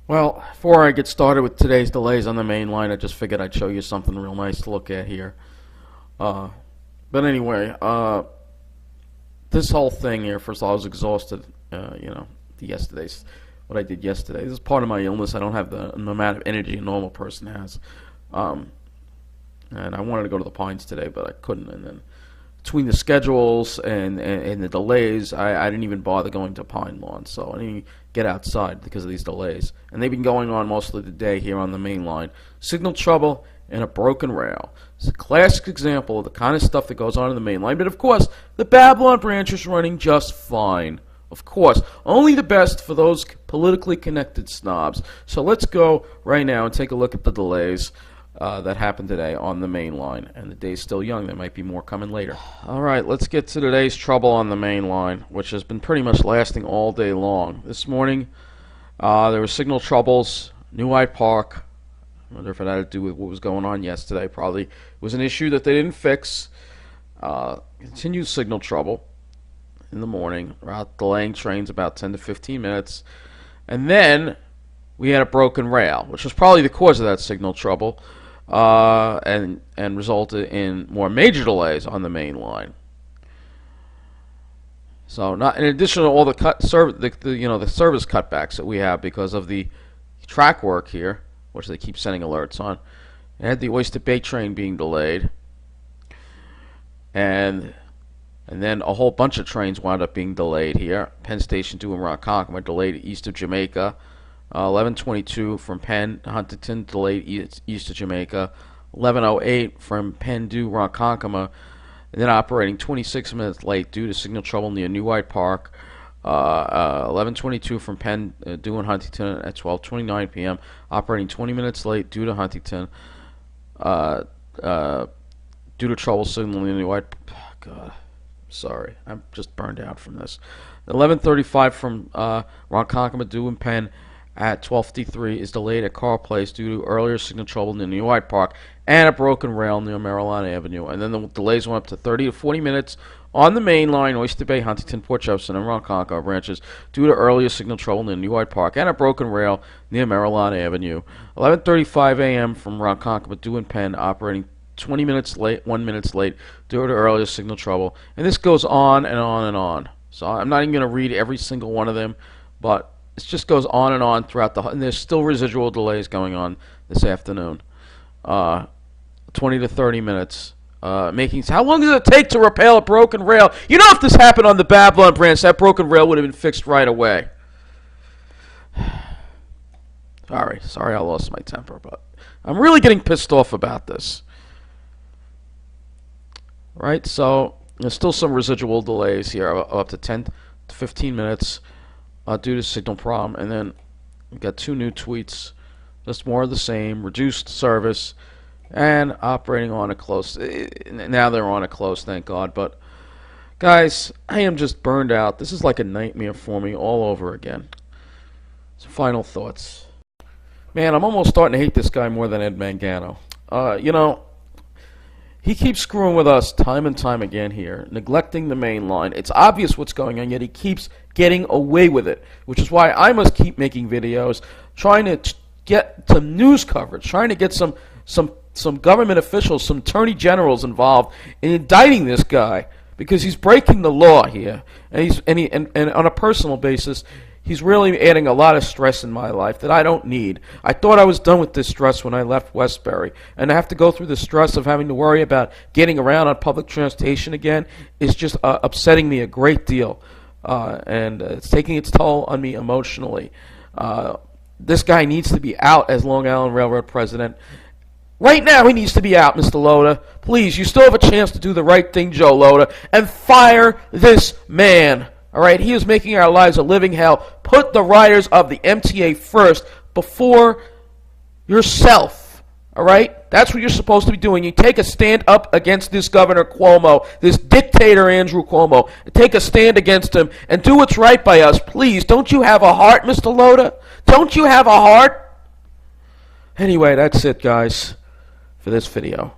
Well, before I get started with today's delays on the main line, I just figured I'd show you something real nice to look at here. Uh, but anyway, this whole thing here, first of all, I was exhausted, what I did yesterday. This is part of my illness. I don't have the amount of energy a normal person has. Um, and I wanted to go to the Pines today, but I couldn't. And then between the schedules and the delays, I didn't even bother going to Pine Lawn, so I didn't even get outside because of these delays. And they've been going on most of the day here on the main line. Signal trouble and a broken rail. It's a classic example of the kind of stuff that goes on in the main line. But of course, the Babylon branch is running just fine. Of course, only the best for those politically connected snobs. So let's go right now and take a look at the delays that happened today on the main line. And the day's still young. There might be more coming later. All right, let's get to today's trouble on the main line, which has been pretty much lasting all day long. This morning, there were signal troubles, New Hyde Park. I wonder if it had to do with what was going on yesterday. Probably was an issue that they didn't fix. Continued signal trouble in the morning, delaying trains about 10 to 15 minutes. And then we had a broken rail, which was probably the cause of that signal trouble, and resulted in more major delays on the main line. So, not in addition to all the the service cutbacks that we have because of the track work here, which they keep sending alerts on. They had the Oyster Bay train being delayed, and then a whole bunch of trains wound up being delayed here. Penn Station 2 in Ronkonkoma delayed east of Jamaica. 11:22 from Penn Huntington delayed east of Jamaica. 11:08 from Penn due Ronkonkoma, and then operating 26 minutes late due to signal trouble near New Hyde Park. 11:22 from Penn due in Huntington at 12:29 p.m. operating 20 minutes late due to Huntington. Due to trouble signaling in New Hyde. God, sorry, I'm just burned out from this. 11:35 from Ronkonkoma due in Penn at 12:53 is delayed at Carl Place due to earlier signal trouble near New Hyde Park and a broken rail near Maryland Avenue. And then the delays went up to 30 to 40 minutes on the main line, Oyster Bay, Huntington, Port Jefferson, and Ronkonkoma branches due to earlier signal trouble near New Hyde Park and a broken rail near Maryland Avenue. 11:35 a.m. from Ronkonkoma due in Penn, operating 20 minutes late, 1 minute late due to earlier signal trouble. And this goes on and on and on. So I'm not even going to read every single one of them, but it just goes on and on throughout and there's still residual delays going on this afternoon. 20 to 30 minutes. How long does it take to repair a broken rail? You know, if this happened on the Babylon branch, that broken rail would have been fixed right away. Sorry I lost my temper, but I'm really getting pissed off about this. Right, so there's still some residual delays here, up to 10 to 15 minutes due to signal problem. And then we got two new tweets, just more of the same, reduced service, and operating on a close. Now they're on a close, thank God. But guys, I am just burned out. This is like a nightmare for me all over again. Some final thoughts. Man, I'm almost starting to hate this guy more than Ed Mangano. He keeps screwing with us time and time again here, neglecting the main line. It's obvious what's going on, yet he keeps getting away with it, which is why I must keep making videos, trying to get some news coverage, trying to get some government officials, some attorney generals involved in indicting this guy, because he's breaking the law here, and on a personal basis, he's really adding a lot of stress in my life that I don't need. I thought I was done with this stress when I left Westbury, and to have to go through the stress of having to worry about getting around on public transportation again is just upsetting me a great deal, and it's taking its toll on me emotionally. This guy needs to be out as Long Island Railroad president. Right now, he needs to be out, Mr. Loda. Please, you still have a chance to do the right thing, Joe Loda, and fire this man. All right, he is making our lives a living hell. Put the riders of the MTA first before yourself. All right, that's what you're supposed to be doing. You take a stand up against this Governor Cuomo, this dictator Andrew Cuomo. Take a stand against him and do what's right by us. Please, don't you have a heart, Mr. Loda? Don't you have a heart? Anyway, that's it, guys, for this video.